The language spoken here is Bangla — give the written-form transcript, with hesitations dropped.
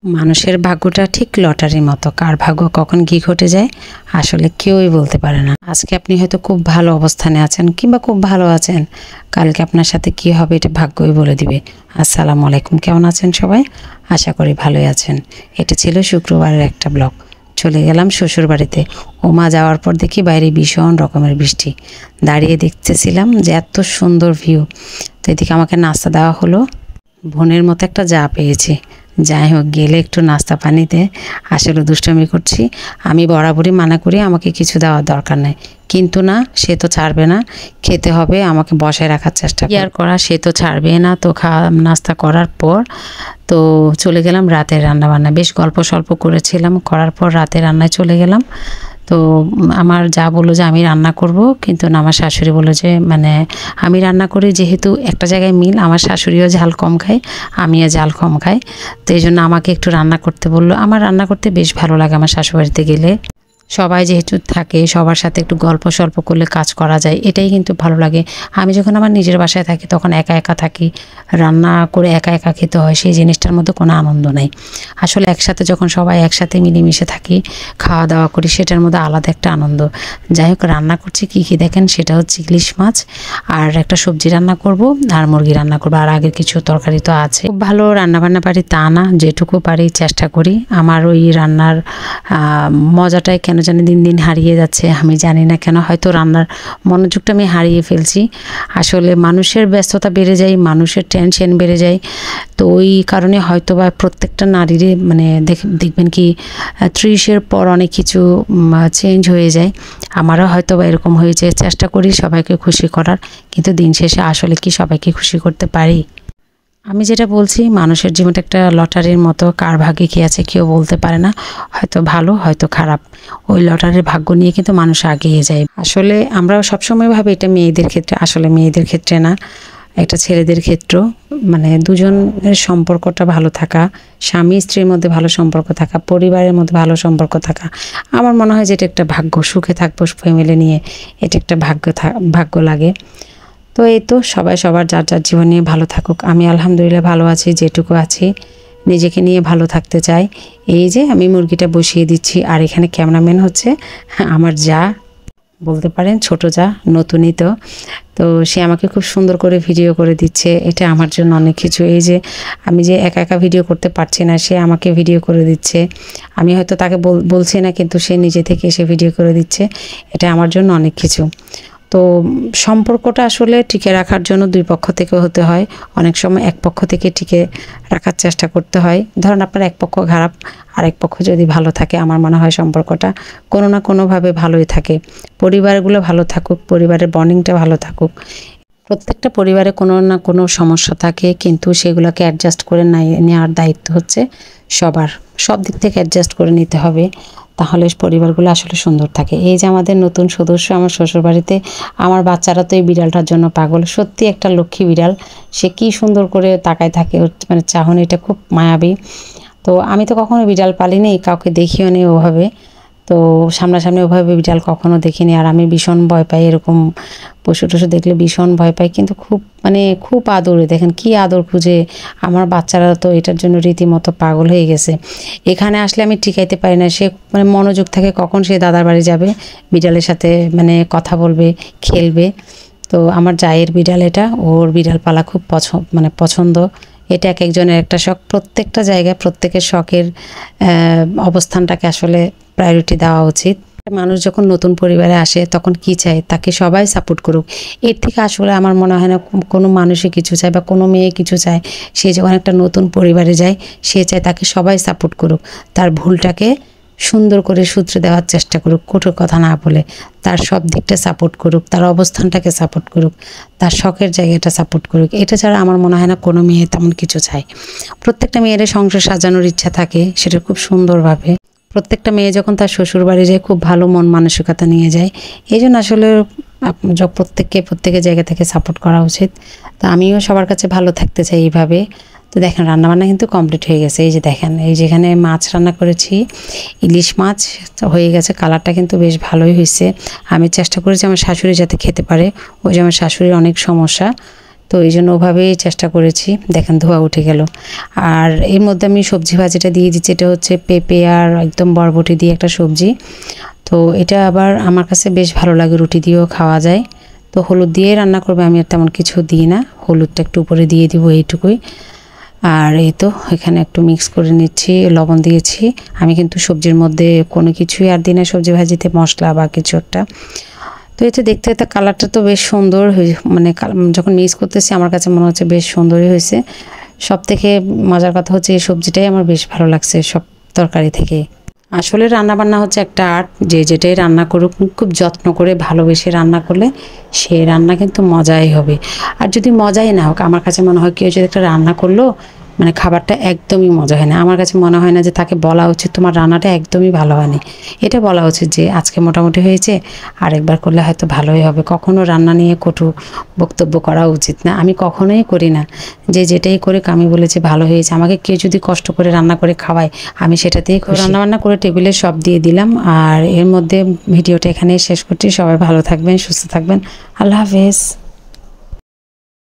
মানুষের ভাগ্যটা ঠিক লটারির মতো, কার ভাগ্য কখন কি ঘটে যায় আসলে কেউই বলতে পারে না। আজকে আপনি হয়তো খুব ভালো অবস্থানে আছেন কিংবা খুব ভালো আছেন, কালকে আপনার সাথে কি হবে এটা ভাগ্যই বলে দিবে। আসসালামু আলাইকুম, কেমন আছেন সবাই? আশা করি ভালোই আছেন। এটা ছিল শুক্রবারের একটা ব্লগ। চলে গেলাম শ্বশুর বাড়িতে। ওমা যাওয়ার পর দেখি বাইরে ভীষণ রকমের বৃষ্টি। দাঁড়িয়ে দেখতেছিলাম যে এত সুন্দর ভিউ। তো এদিকে আমাকে নাস্তা দেওয়া হলো। বোনের মতো একটা যা পেয়েছি, যাই হোক গেলে একটু নাস্তা পানিতে আসলে দুষ্টামি করছি। আমি বরাবরই মানা করি আমাকে কিছু দেওয়ার দরকার নেই, কিন্তু না, সে তো ছাড়বে না, খেতে হবে, আমাকে বসায় রাখার চেষ্টা কি আর করা, সে তো ছাড়বে না। তো নাস্তা করার পর তো চলে গেলাম রাতের রান্নাবান্না। বেশ গল্প সল্প করেছিলাম, করার পর রাতে রান্নায় চলে গেলাম। তো আমার যা বললো যে আমি রান্না করব, কিন্তু না, আমার শাশুড়ি বললো যে আমি রান্না করি, যেহেতু একটা জায়গায় মিল, আমার শাশুড়িও ঝাল কম খায়, আমিও ঝাল কম খাই, তো এই জন্য আমাকে একটু রান্না করতে বললো। আমার রান্না করতে বেশ ভালো লাগে। আমার শাশুড়িবাড়িতে গেলে সবাই যেহেতু থাকে, সবার সাথে একটু গল্প সল্প করলে কাজ করা যায়, এটাই কিন্তু ভালো লাগে। আমি যখন আমার নিজের বাসায় থাকি তখন একা একা থাকি, রান্না করে একা একা খেতে হয়, সেই জিনিসটার মধ্যে কোনো আনন্দ নেই। আসলে একসাথে যখন সবাই একসাথে মিলেমিশে থাকি, খাওয়া দাওয়া করি, সেটার মধ্যে আলাদা একটা আনন্দ। যাই হোক, রান্না করছি কী কী দেখেন, সেটা হচ্ছে ইলিশ মাছ আর একটা সবজি রান্না করব আর মুরগি রান্না করবো, আর আগের কিছু তরকারি তো আছে। খুব ভালো রান্নাবান্না পারি তা না, যেটুকু পারি চেষ্টা করি। আমার ওই রান্নার মজাটাই কেন জানি দিন দিন হারিয়ে যাচ্ছে, আমি জানি না কেন। হয়তো রান্নার মনোযোগটা আমি হারিয়ে ফেলছি। আসলে মানুষের ব্যস্ততা বেড়ে যায়, মানুষের টেনশন বেড়ে যায়, তো ওই কারণে হয়তো বা প্রত্যেকটা নারীরই দেখবেন কি 30-এর পর অনেক কিছু চেঞ্জ হয়ে যায়। আমারও হয়তো বা এরকম হয়েছে। চেষ্টা করি সবাইকে খুশি করার, কিন্তু দিন শেষে আসলে কি সবাইকে খুশি করতে পারি? আমি যেটা বলছি, মানুষের জীবনটা একটা লটারির মতো, কার ভাগ্যে কী আছে কেউ বলতে পারে না। হয়তো ভালো, হয়তো খারাপ, ওই লটারির ভাগ্য নিয়ে কিন্তু মানুষ এগিয়ে যায়। আসলে আমরা সবসময় ভাবি এটা মেয়েদের ক্ষেত্রে, আসলে মেয়েদের ক্ষেত্রে না, একটা ছেলেদের ক্ষেত্রেও। দুজনের সম্পর্কটা ভালো থাকা, স্বামী স্ত্রীর মধ্যে ভালো সম্পর্ক থাকা, পরিবারের মধ্যে ভালো সম্পর্ক থাকা, আমার মনে হয় যে এটা একটা ভাগ্য। সুখে থাকবো ফ্যামিলি নিয়ে, এটা একটা ভাগ্য লাগে। তো এই তো, সবাই সবার যার যার জীবন নিয়ে ভালো থাকুক। আমি আলহামদুলিল্লাহ ভালো আছি, যেটুকু আছি নিজেকে নিয়ে ভালো থাকতে চাই। এই যে আমি মুরগিটা বসিয়ে দিচ্ছি, আর এখানে ক্যামেরাম্যান হচ্ছে আমার যা, বলতে পারেন ছোট যা, নতুনই তো। তো সে আমাকে খুব সুন্দর করে ভিডিও করে দিচ্ছে, এটা আমার জন্য অনেক কিছু। এই যে আমি যে একা একা ভিডিও করতে পারছি না, সে আমাকে ভিডিও করে দিচ্ছে। আমি হয়তো তাকে বলছি না, কিন্তু সে নিজে থেকে এসে ভিডিও করে দিচ্ছে, এটা আমার জন্য অনেক কিছু। তো সম্পর্কটা আসলে টিকে রাখার জন্য দুই পক্ষ থেকে হতে হয়, অনেক সময় এক পক্ষ থেকে টিকে রাখার চেষ্টা করতে হয়। ধরুন আপনার এক পক্ষ খারাপ, আর এক পক্ষ যদি ভালো থাকে, আমার মনে হয় সম্পর্কটা কোনো না কোনোভাবে ভালোই থাকে। পরিবারগুলো ভালো থাকুক, পরিবারের বন্ডিংটা ভালো থাকুক। প্রত্যেকটা পরিবারে কোনো না কোনো সমস্যা থাকে, কিন্তু সেগুলোকে অ্যাডজাস্ট করে নেওয়ার দায়িত্ব হচ্ছে সবার। সব দিক থেকে অ্যাডজাস্ট করে নিতে হবে, তাহলে পরিবারগুলো আসলে সুন্দর থাকে। এই যে আমাদের নতুন সদস্য আমার শ্বশুরবাড়িতে, আমার বাচ্চারা তো এই বিড়ালটার জন্য পাগল। সত্যি একটা লক্ষ্মী বিড়াল, সে কি সুন্দর করে তাকায় থাকে, চাহনিটা খুব মায়াবী। তো আমি তো কখনো বিড়াল পালিনি, কাউকে দেখিও নি ওভাবে, তো সামনাসামনি ওভাবে বিড়াল কখনো দেখিনি। আর আমি ভীষণ ভয় পাই, এরকম পশু টশু দেখলে ভীষণ ভয় পাই, কিন্তু খুব আদরে, দেখেন কি আদর খুঁজে। আমার বাচ্চারা তো এটার জন্য রীতিমতো পাগল হয়ে গেছে। এখানে আসলে আমি টিকাইতে পারি না, সে মনোযোগ থাকে কখন সে দাদার বাড়ি যাবে, বিড়ালের সাথে কথা বলবে, খেলবে। তো আমার জায়ের বিড়াল এটা, ওর বিড়াল পালা খুব পছন্দ। এটা এক একজনের একটা শখ, প্রত্যেকটা জায়গায় প্রত্যেকের শখের অবস্থানটাকে আসলে প্রায়োরিটি দেওয়া উচিত। মানুষ যখন নতুন পরিবারে আসে তখন কি চায়, তাকে সবাই সাপোর্ট করুক। এর থেকে আসলে আমার মনে হয় না কোনো মানুষই কিছু চায় বা কোনো মেয়ে কিছু চায়। সে যখন একটা নতুন পরিবারে যায়, সে চায় তাকে সবাই সাপোর্ট করুক, তার ভুলটাকে সুন্দর করে সূত্রে দেওয়ার চেষ্টা করুক, কঠোর কথা না বলে, তার সব দিকটা সাপোর্ট করুক, তার অবস্থানটাকে সাপোর্ট করুক, তার শখের জায়গাটা সাপোর্ট করুক। এটা ছাড়া আমার মনে হয় না কোনো মেয়ে তেমন কিছু চায়। প্রত্যেকটা মেয়ের সংসার সাজানোর ইচ্ছা থাকে, সেটা খুব সুন্দরভাবে। প্রত্যেকটা মেয়ে যখন তার শ্বশুর বাড়ি যায়, খুব ভালো মন মানসিকতা নিয়ে যায়। এই জন্য আসলে প্রত্যেকের জায়গা থেকে সাপোর্ট করা উচিত। তো আমিও সবার কাছে ভালো থাকতে চাই এইভাবে। তো দেখেন রান্নাবান্না কিন্তু কমপ্লিট হয়ে গেছে। এই যে দেখেন, এই যেখানে মাছ রান্না করেছি, ইলিশ মাছ হয়ে গেছে, কালারটা কিন্তু বেশ ভালোই হয়েছে। আমি চেষ্টা করেছি আমার শাশুড়ি যাতে খেতে পারে, ওই যে আমার শাশুড়ির অনেক সমস্যা, তো এই জন্য ওভাবেই চেষ্টা করেছি। দেখেন ধোয়া উঠে গেল। আর এর মধ্যে আমি সবজি ভাজিটা দিয়ে দিচ্ছি, এটা হচ্ছে পেঁপে আর একদম বরবটি দিয়ে একটা সবজি। তো এটা আবার আমার কাছে বেশ ভালো লাগে, রুটি দিয়েও খাওয়া যায়। তো হলুদ দিয়ে রান্না করবে, আমি আর তেমন কিছু দিই না, হলুদটা একটু উপরে দিয়ে দিব এইটুকুই। আর এই তো এখানে একটু মিক্স করে নিচ্ছি, লবণ দিয়েছি। আমি কিন্তু সবজির মধ্যে কোনো কিছুই আর দিই না, সবজি ভাজিতে মশলা বা কিছু একটা। তো এতে দেখতে দেখতে কালারটা তো বেশ সুন্দর মানে যখন মিক্স করতেছি আমার কাছে মনে হচ্ছে বেশ সুন্দরই হয়েছে। সব থেকে মজার কথা হচ্ছে এই সবজিটাই আমার বেশ ভালো লাগছে সব তরকারি থেকে। আসলে রান্নাবান্না হচ্ছে একটা আর্ট, যে যেটাই রান্না করুক খুব যত্ন করে ভালোবেসে রান্না করলে সেই রান্না কিন্তু মজাই হবে। আর যদি মজাই না হোক, আমার কাছে মনে হয় কেউ যদি একটা রান্না করলো মানে খাবারটা একদমই মজা হয় না, আমার কাছে মনে হয় না যে তাকে বলা উচিত তোমার রান্নাটা একদমই ভালো হয়নি। এটা বলা উচিত যে আজকে মোটামুটি হয়েছে, আরেকবার করলে হয়তো ভালোই হবে। কখনো রান্না নিয়ে কটু বক্তব্য করা উচিত না, আমি কখনোই করি না। যে যেটাই করে আমি বলেছি ভালো হয়েছে, আমাকে কেউ যদি কষ্ট করে রান্না করে খাওয়ায় আমি সেটাতেই রান্না বান্না করে টেবিলে সব দিয়ে দিলাম। আর এর মধ্যে ভিডিওটা এখানেই শেষ করছি। সবাই ভালো থাকবেন, সুস্থ থাকবেন, আল্লাহ হাফেজ।